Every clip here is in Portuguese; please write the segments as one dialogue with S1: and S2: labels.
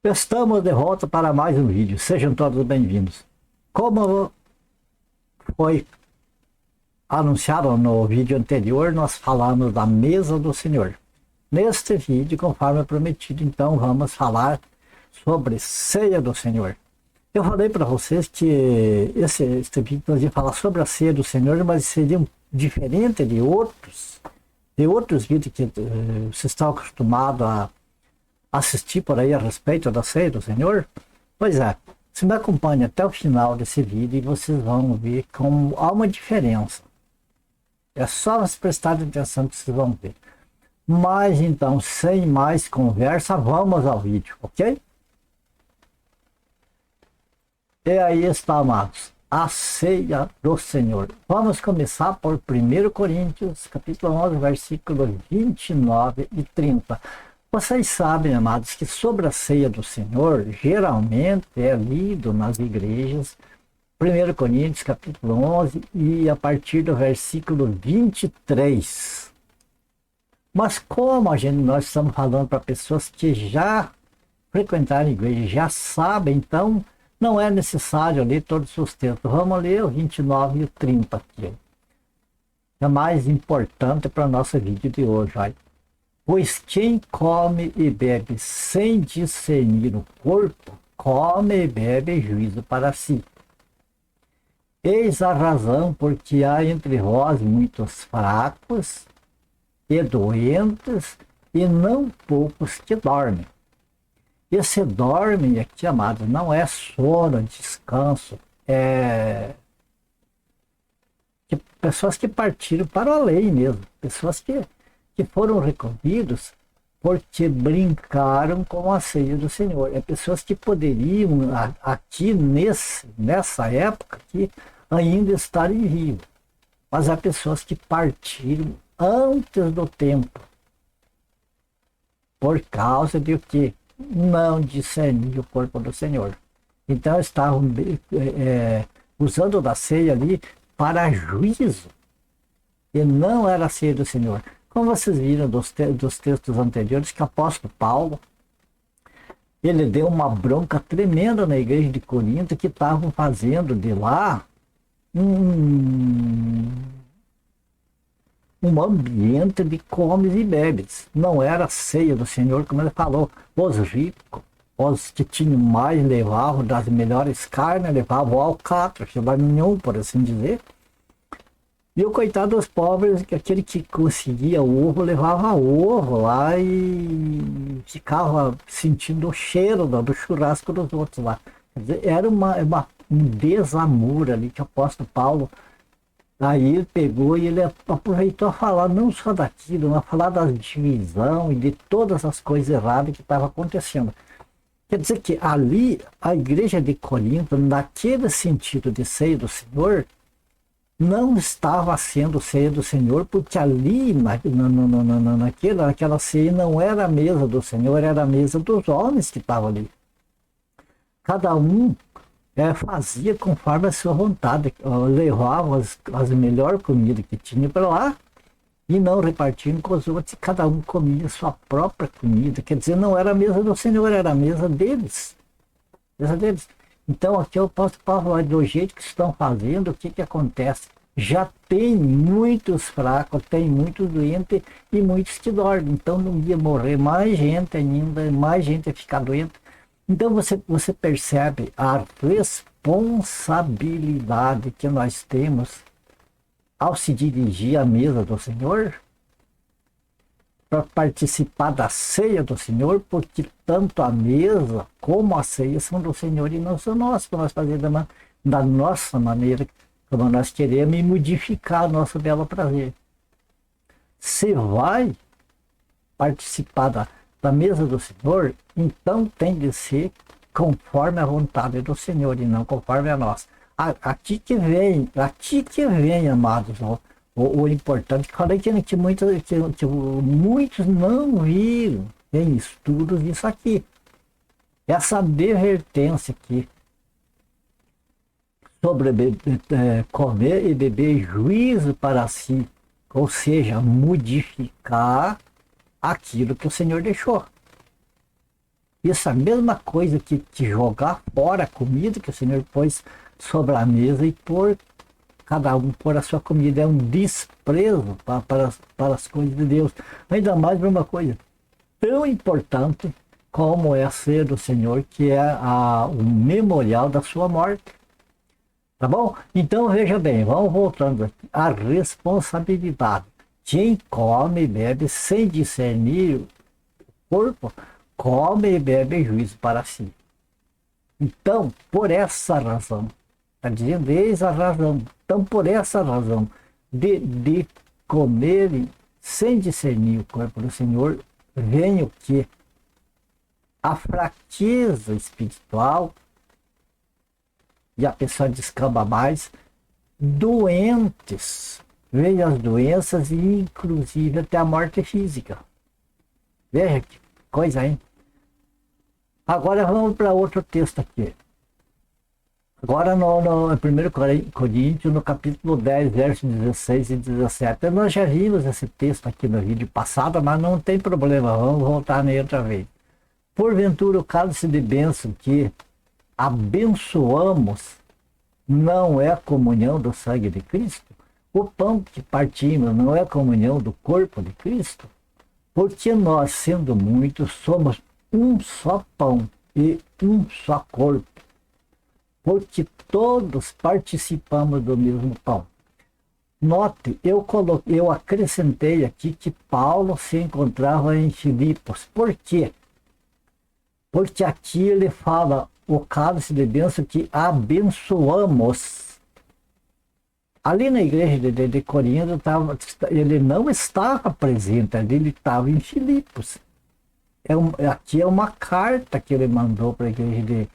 S1: Estamos de volta para mais um vídeo. Sejam todos bem-vindos. Como foi anunciado no vídeo anterior, nós falamos da mesa do Senhor. Neste vídeo, conforme prometido, então vamos falar sobre ceia do Senhor. Eu falei para vocês que este vídeo nós ia falar sobre a ceia do Senhor, mas seria diferente de outros vídeos que vocês estão acostumados a assistir por aí a respeito da ceia do Senhor? Pois é, se me acompanha até o final desse vídeo e vocês vão ver como há uma diferença. É só vocês prestarem atenção que vocês vão ver. Mas então, sem mais conversa, vamos ao vídeo, ok? E aí está, amados, a ceia do Senhor. Vamos começar por 1 Coríntios, capítulo 11, versículos 29 e 30. Vocês sabem, amados, que sobre a ceia do Senhor, geralmente é lido nas igrejas, 1 Coríntios, capítulo 11, e a partir do versículo 23. Mas como nós estamos falando para pessoas que já frequentaram a igreja, já sabem, então não é necessário ler todos os textos. Vamos ler o 29 e o 30 aqui. É mais importante para o nosso vídeo de hoje, vai. Pois quem come e bebe sem discernir o corpo, come e bebe juízo para si. Eis a razão porque há entre vós muitos fracos e doentes, e não poucos que dormem. Esse dorme aqui, amado, não é sono, descanso, é pessoas que partiram para o além mesmo, pessoas que foram recolhidos porque brincaram com a ceia do Senhor. É pessoas que poderiam, aqui nessa época, aqui, ainda estarem vivos. Mas há pessoas que partiram antes do tempo, por causa de o quê? Não discernir o corpo do Senhor. Então estavam usando da ceia ali para juízo, e não era a ceia do Senhor. Como vocês viram dos textos anteriores, que o apóstolo Paulo, ele deu uma bronca tremenda na igreja de Corinto, que estavam fazendo de lá um ambiente de comes e bebes. Não era a ceia do Senhor, como ele falou. Os ricos, os que tinham mais, levavam das melhores carnes, levavam alcatra, nenhum, por assim dizer. E o coitado dos pobres, aquele que conseguia ovo, levava ovo lá e ficava sentindo o cheiro do churrasco dos outros lá. Quer dizer, era um desamor ali que o apóstolo Paulo, aí ele pegou e ele aproveitou a falar não só daquilo, mas falar da divisão e de todas as coisas erradas que estavam acontecendo. Quer dizer que ali, a igreja de Corinto, naquele sentido de ceia do Senhor, não estava sendo ceia do Senhor, porque ali, naquela ceia, não era a mesa do Senhor, era a mesa dos homens que estavam ali. Cada um fazia conforme a sua vontade, levava as melhores comidas que tinha para lá, e não repartiam com os outros, cada um comia a sua própria comida. Quer dizer, não era a mesa do Senhor, era a mesa deles. Mesa deles. Então aqui eu posso falar do jeito que estão fazendo, o que acontece? Já tem muitos fracos, tem muitos doentes e muitos que dormem. Então não ia morrer mais gente ainda, mais gente ia ficar doente. Então você percebe a responsabilidade que nós temos ao se dirigir à mesa do Senhor, para participar da ceia do Senhor, porque tanto a mesa como a ceia são do Senhor e não são nossas, para nós fazer da nossa maneira, como nós queremos, e modificar nosso belo prazer. Se vai participar da mesa do Senhor, então tem de ser conforme a vontade do Senhor e não conforme a nossa. Aqui que vem, amados, o importante, que falei que muitos não viram em estudos isso aqui. Essa advertência aqui sobre comer e beber juízo para si, ou seja, modificar aquilo que o Senhor deixou. Isso é a mesma coisa que jogar fora a comida que o Senhor pôs sobre a mesa e pôr cada um pôr a sua comida. É um desprezo para as coisas de Deus. Ainda mais para uma coisa tão importante como é a ceia do Senhor, que é o memorial da sua morte. Tá bom? Então veja bem, vamos voltando aqui. A responsabilidade. Quem come e bebe sem discernir o corpo, come e bebe juízo para si. Então, por essa razão, está dizendo, eis a razão. Então, por essa razão de comer sem discernir o corpo do Senhor, vem o que? A fraqueza espiritual, e a pessoa descamba mais, doentes, vem as doenças e inclusive até a morte física. Veja que coisa, hein? Agora vamos para outro texto aqui. Agora no 1 Coríntios, no capítulo 10, versos 16 e 17. Nós já vimos esse texto aqui no vídeo passado, mas não tem problema, vamos voltar nele outra vez. Porventura o cálice de bênção que abençoamos não é a comunhão do sangue de Cristo? O pão que partimos não é a comunhão do corpo de Cristo? Porque nós, sendo muitos, somos um só pão e um só corpo, porque todos participamos do mesmo pão. Note, eu acrescentei aqui que Paulo se encontrava em Filipos. Por quê? Porque aqui ele fala o cálice de bênção que abençoamos. Ali na igreja de Corinto, ele não estava presente, ali ele estava em Filipos. Aqui é uma carta que ele mandou para a igreja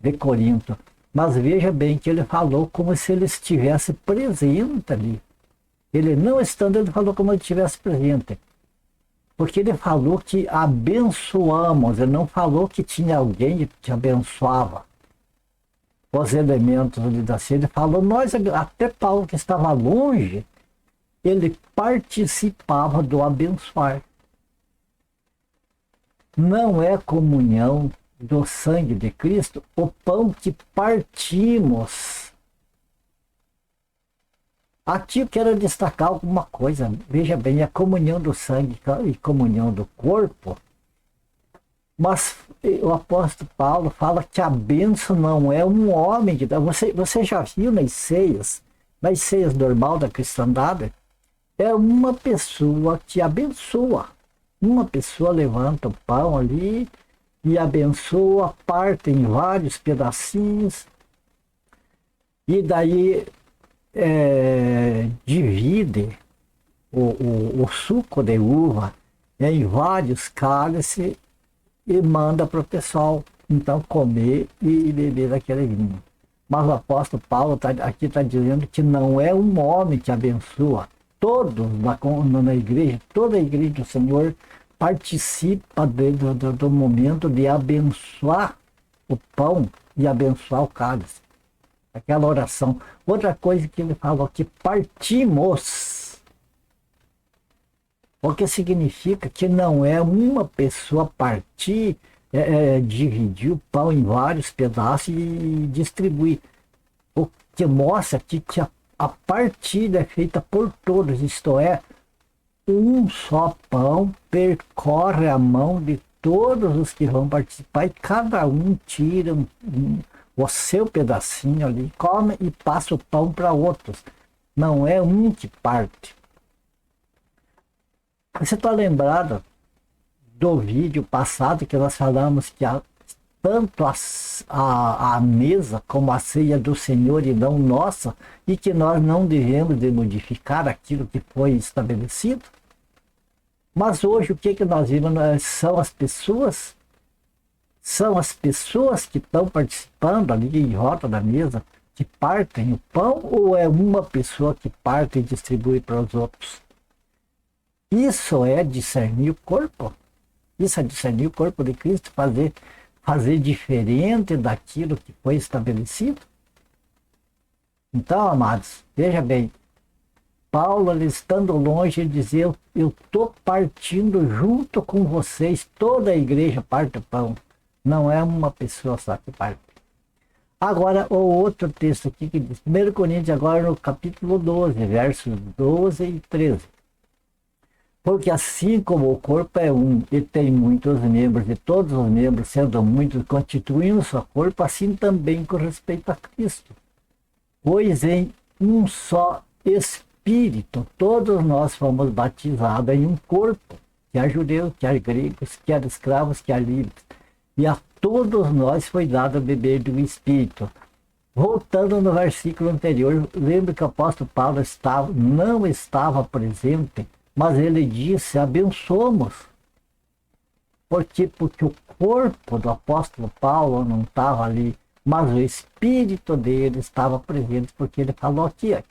S1: de Corinto. Mas veja bem que ele falou como se ele estivesse presente ali. Ele não estando, ele falou como se ele estivesse presente. Porque ele falou que abençoamos, ele não falou que tinha alguém que abençoava os elementos ali da ceia. Ele falou, até Paulo que estava longe, ele participava do abençoar. Não é comunhão do sangue de Cristo o pão que partimos. Aqui eu quero destacar alguma coisa. Veja bem, a comunhão do sangue e comunhão do corpo. Mas o apóstolo Paulo fala que a bênção não é um homem que dá. Você já viu nas ceias normal da cristandade? É uma pessoa que abençoa. Uma pessoa levanta o pão ali e abençoa, parte em vários pedacinhos. E daí divide o suco de uva em vários cálices e manda para o pessoal então comer e beber daquele vinho. Mas o apóstolo Paulo aqui está dizendo que não é um homem que abençoa. Todos na igreja, toda a igreja do Senhor participa do momento de abençoar o pão e abençoar o cálice. Aquela oração. Outra coisa que ele falou, que partimos. O que significa que não é uma pessoa partir, dividir o pão em vários pedaços e distribuir. O que mostra aqui que a partilha é feita por todos, isto é, um só pão percorre a mão de todos os que vão participar e cada um tira o seu pedacinho ali, come e passa o pão para outros. Não é um que parte. Você está lembrado do vídeo passado que nós falamos que tanto a mesa como a ceia do Senhor e não nossa, e que nós não devemos de modificar aquilo que foi estabelecido? Mas hoje o que nós vimos são as pessoas que estão participando ali em volta da mesa, que partem o pão, ou é uma pessoa que parte e distribui para os outros? Isso é discernir o corpo. Isso é discernir o corpo de Cristo, fazer diferente daquilo que foi estabelecido. Então, amados, veja bem, Paulo, ele estando longe, ele dizia, eu estou partindo junto com vocês, toda a igreja parte o pão. Não é uma pessoa só que participa. Agora, o outro texto aqui que diz, 1 Coríntios, agora no capítulo 12, versos 12 e 13. Porque assim como o corpo é um e tem muitos membros, e todos os membros, sendo muitos, constituindo o seu corpo, assim também com respeito a Cristo. Pois em um só Espírito, todos nós fomos batizados em um corpo, quer judeus, quer gregos, quer escravos, quer livres. E a todos nós foi dado a beber do Espírito. Voltando no versículo anterior, lembra que o apóstolo Paulo não estava presente, mas ele disse, abençoamos. Por quê? Porque o corpo do apóstolo Paulo não estava ali, mas o Espírito dele estava presente, porque ele falou aqui, ó,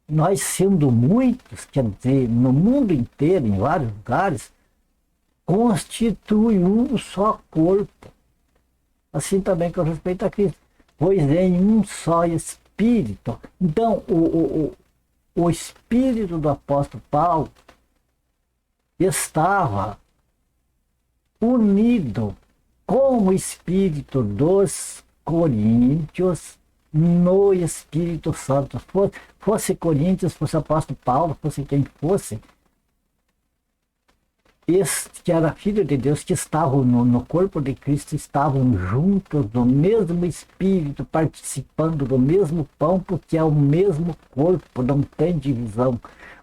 S1: nós sendo muitos, quer dizer, no mundo inteiro, em vários lugares, constitui um só corpo. Assim também com respeito a Cristo, pois em um só Espírito. Então, o Espírito do apóstolo Paulo estava unido com o Espírito dos Coríntios no Espírito Santo. Fosse Coríntios, fosse apóstolo Paulo, fosse quem fosse, este que era filho de Deus, que estavam no corpo de Cristo, estavam juntos no mesmo Espírito, participando do mesmo pão, porque é o mesmo corpo, não tem divisão.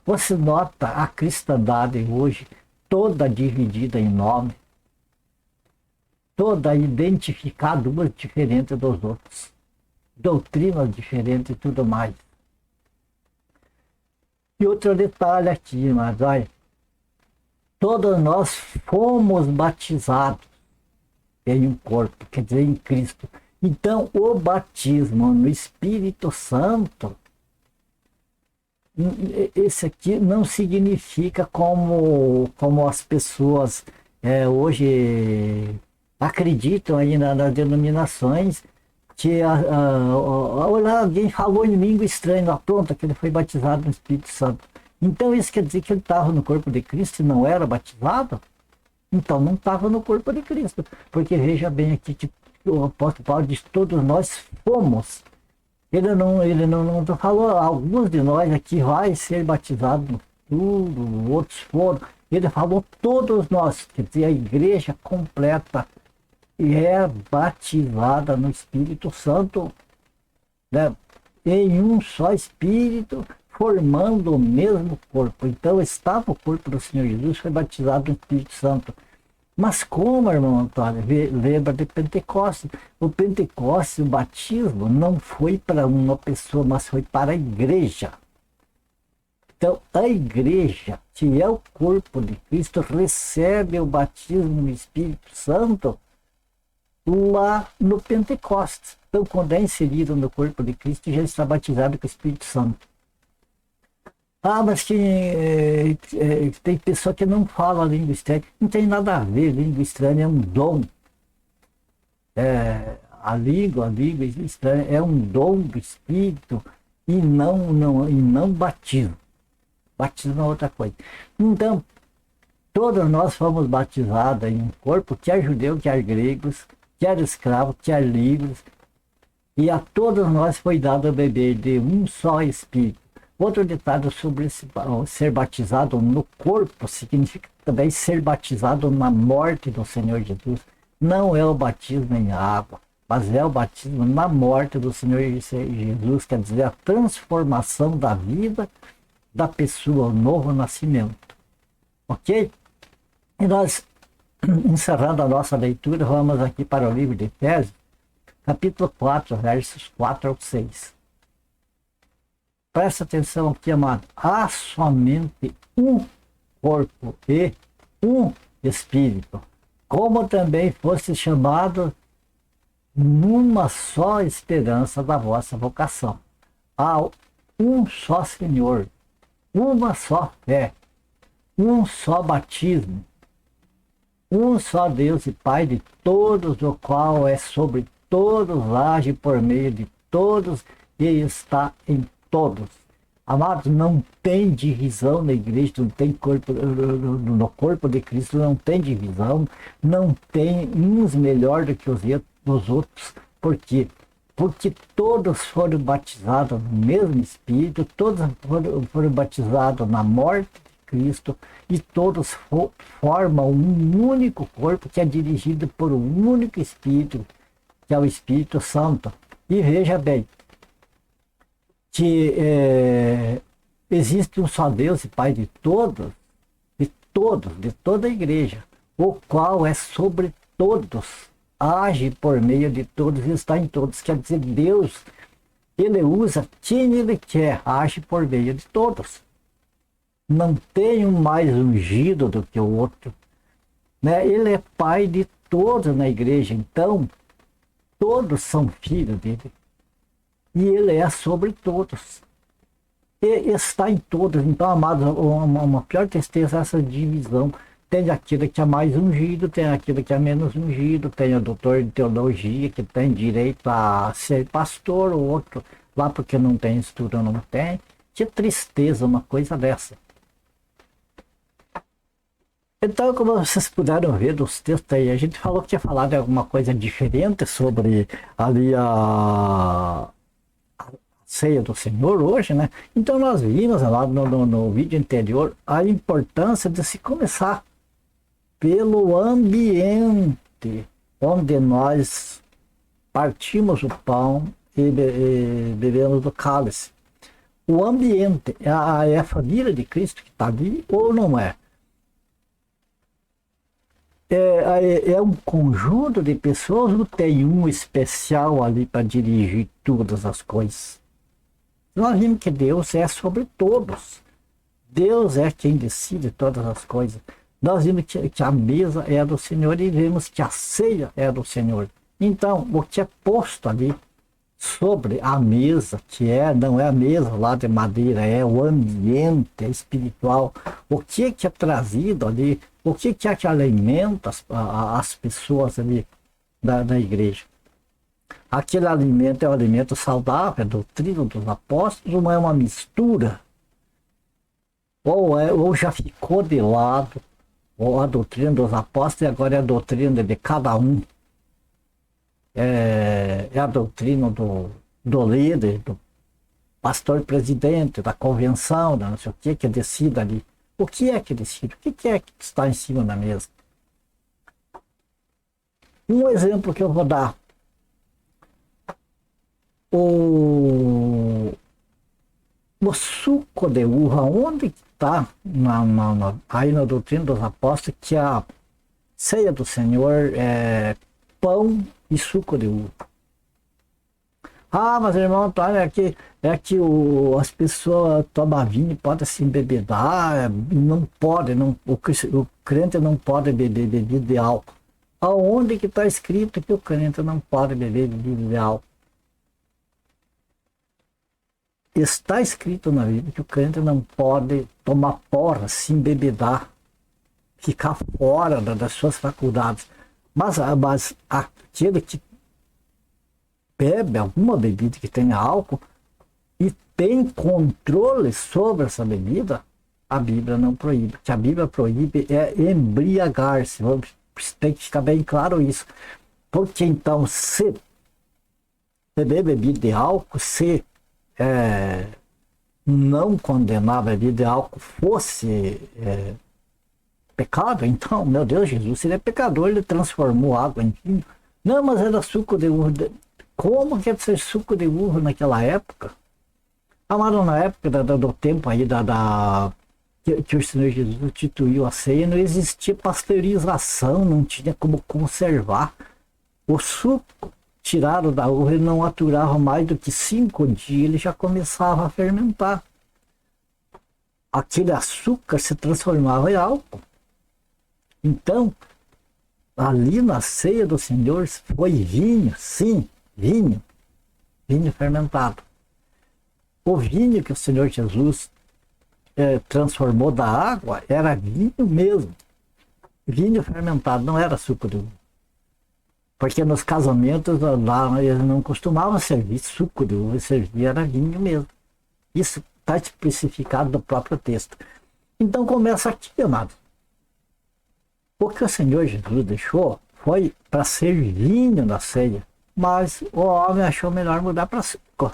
S1: Você nota a cristandade hoje toda dividida em nome, toda identificada, umas diferentes dos outros, doutrinas diferentes e tudo mais. E outro detalhe aqui, mas olha, todos nós fomos batizados em um corpo, quer dizer, em Cristo. Então, o batismo no Espírito Santo, esse aqui não significa como as pessoas hoje acreditam aí nas denominações, que alguém falou em língua estranha, pronto, que ele foi batizado no Espírito Santo. Então isso quer dizer que ele estava no corpo de Cristo e não era batizado? Então não estava no corpo de Cristo. Porque veja bem aqui que o apóstolo Paulo diz, todos nós fomos. Ele não falou, alguns de nós aqui vai ser batizados no futuro, outros foram. Ele falou todos nós, quer dizer, a igreja completa é batizada no Espírito Santo, né? Em um só Espírito, formando o mesmo corpo. Então estava o corpo do Senhor Jesus, foi batizado no Espírito Santo. Mas como, irmão Antônio, lembra de Pentecostes? O Pentecostes, o batismo, não foi para uma pessoa, mas foi para a igreja. Então, a igreja, que é o corpo de Cristo, recebe o batismo no Espírito Santo lá no Pentecostes. Então, quando é inserido no corpo de Cristo, já está batizado com o Espírito Santo. Ah, mas tem pessoa que não fala língua estranha. Não tem nada a ver, língua estranha é um dom. A língua estranha é um dom do Espírito e não batismo. Batismo é outra coisa. Então, todos nós fomos batizados em um corpo, quer judeu, quer gregos, quer escravos, quer livres, e a todos nós foi dado a beber de um só Espírito. Outro detalhe sobre ser batizado no corpo significa também ser batizado na morte do Senhor Jesus. Não é o batismo em água, mas é o batismo na morte do Senhor Jesus, quer dizer, a transformação da vida da pessoa, o novo nascimento. Ok? E nós, encerrando a nossa leitura, vamos aqui para o livro de Efésios, capítulo 4, versos 4 ao 6. Presta atenção aqui, amado. Há somente um corpo e um Espírito, como também fosse chamado numa só esperança da vossa vocação. Há um só Senhor, uma só fé, um só batismo, um só Deus e Pai de todos, o qual é sobre todos, age por meio de todos e está em todos. Amados, não tem divisão na igreja, não tem corpo, no corpo de Cristo não tem divisão, não tem uns melhor do que os outros. Por quê? Porque todos foram batizados no mesmo Espírito, todos foram batizados na morte de Cristo e todos formam um único corpo que é dirigido por um único Espírito, que é o Espírito Santo. E veja bem, que existe um só Deus e Pai de todos, de toda a igreja, o qual é sobre todos, age por meio de todos e está em todos. Quer dizer, Deus, ele usa quem ele quer, age por meio de todos. Não tem um mais ungido do que o outro. Né? Ele é Pai de todos na igreja, então todos são filhos dele. E ele é sobre todos. E está em todos. Então, amados, uma pior tristeza é essa divisão. Tem aquele que é mais ungido, tem aquele que é menos ungido, tem o doutor de teologia que tem direito a ser pastor, o outro lá porque não tem estudo, não tem. Que tristeza uma coisa dessa. Então, como vocês puderam ver dos textos aí, a gente falou que ia falar de alguma coisa diferente sobre ali a ceia do Senhor hoje, né? Então nós vimos lá no vídeo anterior a importância de se começar pelo ambiente onde nós partimos o pão e bebemos do cálice. O ambiente é a família de Cristo que está ali ou não é? É um conjunto de pessoas ou tem um especial ali para dirigir todas as coisas? Nós vimos que Deus é sobre todos. Deus é quem decide todas as coisas. Nós vimos que a mesa é do Senhor e vimos que a ceia é do Senhor. Então, o que é posto ali sobre a mesa, não é a mesa lá de madeira, é o ambiente espiritual. O que é trazido ali, o que é que alimenta as pessoas ali da igreja. Aquele alimento é um alimento saudável, é a doutrina dos apóstolos, ou é uma mistura? Ou já ficou de lado, ou a doutrina dos apóstolos e agora é a doutrina de cada um. É a doutrina do líder, do pastor presidente, da convenção, não sei o que decide ali. O que é que decide? O que é que está em cima da mesa? Um exemplo que eu vou dar. O suco de uva, onde está aí na doutrina dos apóstolos que a ceia do Senhor é pão e suco de uva? Ah, mas irmão Antônio, as pessoas tomam vinho e podem se embebedar, não pode, o crente não pode beber bebida de álcool. Aonde que está escrito que o crente não pode beber bebida de álcool? Está escrito na Bíblia que o crente não pode tomar porra, se embebedar, ficar fora das suas faculdades. Mas aquele que bebe alguma bebida que tenha álcool e tem controle sobre essa bebida, a Bíblia não proíbe. O que a Bíblia proíbe é embriagar-se. Tem que ficar bem claro isso. Porque então, se beber bebida de álcool, se não condenar a bebida de álcool fosse pecado, então, meu Deus, Jesus, ele é pecador, ele transformou água em vinho. Não, mas era suco de uva. Como que é ser suco de uva naquela época? Amado, na época do tempo aí que o Senhor Jesus instituiu a ceia, não existia pasteurização, não tinha como conservar. O suco tirado da uva, ele não aturava mais do que 5 dias, ele já começava a fermentar. Aquele açúcar se transformava em álcool. Então, ali na ceia do Senhor foi vinho, sim, vinho fermentado. O vinho que o Senhor Jesus transformou da água era vinho mesmo, vinho fermentado, não era suco de uva. Porque nos casamentos lá eles não costumavam servir suco de uva, servia era vinho mesmo. Isso está especificado no próprio texto. Então começa aqui, amado. O que o Senhor Jesus deixou foi para ser vinho na ceia, mas o homem achou melhor mudar para suco.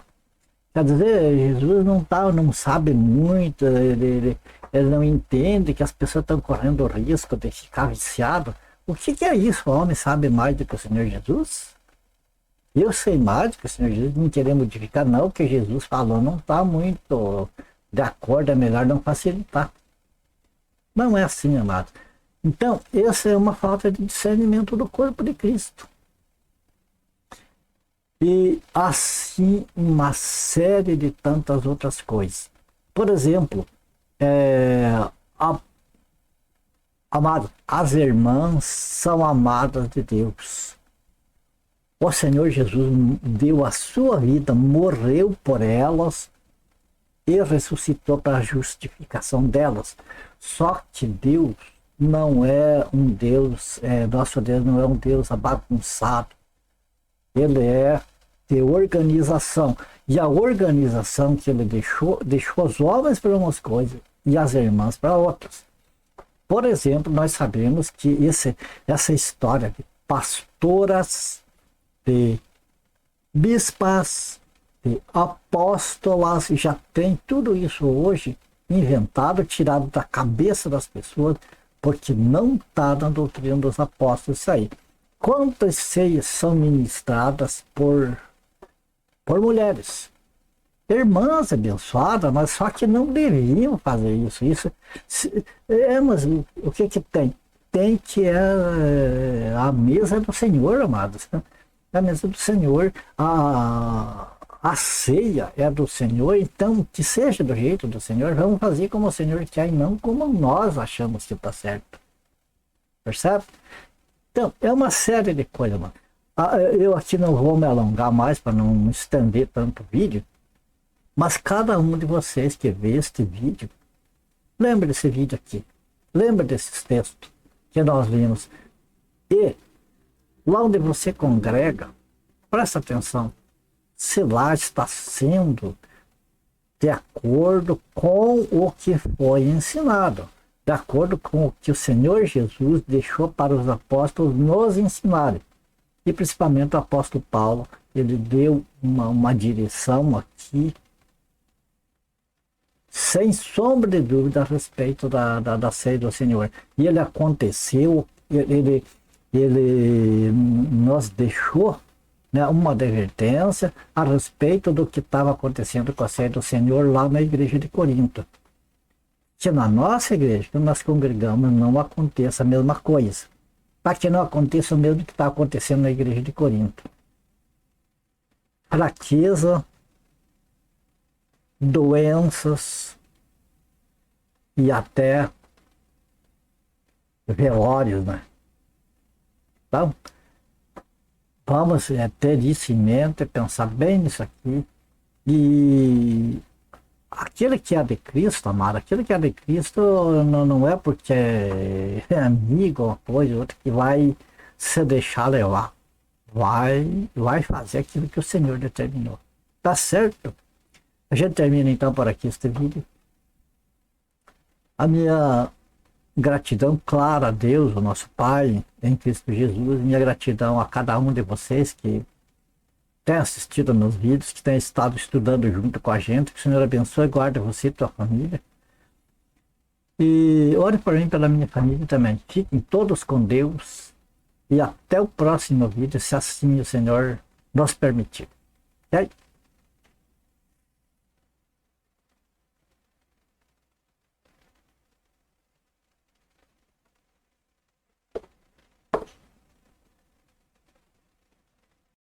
S1: Quer dizer, Jesus não sabe muito, ele não entende que as pessoas estão correndo o risco de ficar viciado. O que é isso? O homem sabe mais do que o Senhor Jesus? Eu sei mais do que o Senhor Jesus, não querer modificar, não, o que Jesus falou não está muito de acordo, é melhor não facilitar. Não é assim, amado. Então, essa é uma falta de discernimento do corpo de Cristo. E assim uma série de tantas outras coisas. Por exemplo, amado, as irmãs são amadas de Deus. O Senhor Jesus deu a sua vida, morreu por elas e ressuscitou para a justificação delas. Só que Deus não é um Deus, nosso Deus não é um Deus bagunçado. Ele é de organização. E a organização que ele deixou os homens para umas coisas e as irmãs para outras. Por exemplo, nós sabemos que essa história de pastoras, de bispas, de apóstolas, já tem tudo isso hoje inventado, tirado da cabeça das pessoas, porque não está na doutrina dos apóstolos isso aí. Quantas ceias são ministradas por mulheres? Irmãs abençoadas, mas só que não deviam fazer isso. Mas o que tem? Tem que a mesa do Senhor, amados. Né? A mesa do Senhor, a ceia é do Senhor, então que seja do jeito do Senhor, vamos fazer como o Senhor quer e não como nós achamos que está certo. Percebe? Então, é uma série de coisas, mano. Eu aqui não vou me alongar mais para não estender tanto o vídeo, mas cada um de vocês que vê este vídeo, lembra desse vídeo aqui, lembra desses textos que nós vimos. E lá onde você congrega, presta atenção, se lá está sendo de acordo com o que foi ensinado, de acordo com o que o Senhor Jesus deixou para os apóstolos nos ensinarem. E principalmente o apóstolo Paulo, ele deu uma direção aqui, sem sombra de dúvida, a respeito da ceia do Senhor. E ele aconteceu, ele nos deixou, né, uma advertência a respeito do que estava acontecendo com a ceia do Senhor lá na igreja de Corinto. Que na nossa igreja, que nós congregamos, não aconteça a mesma coisa. Para que não aconteça o mesmo que está acontecendo na igreja de Corinto. Fraqueza, doenças e até velórios, né? Então, vamos ter isso em mente, pensar bem nisso aqui. E aquele que é de Cristo, amado, aquele que é de Cristo não é porque é amigo ou coisa, outra que vai se deixar levar. Vai fazer aquilo que o Senhor determinou. Tá certo? A gente termina então por aqui este vídeo. A minha gratidão clara a Deus, o nosso Pai, em Cristo Jesus. Minha gratidão a cada um de vocês que tem assistido meus vídeos, que tem estado estudando junto com a gente. Que o Senhor abençoe e guarde você e tua família. E ore por mim, pela minha família também. Fiquem todos com Deus. E até o próximo vídeo, se assim o Senhor nos permitir. Ok?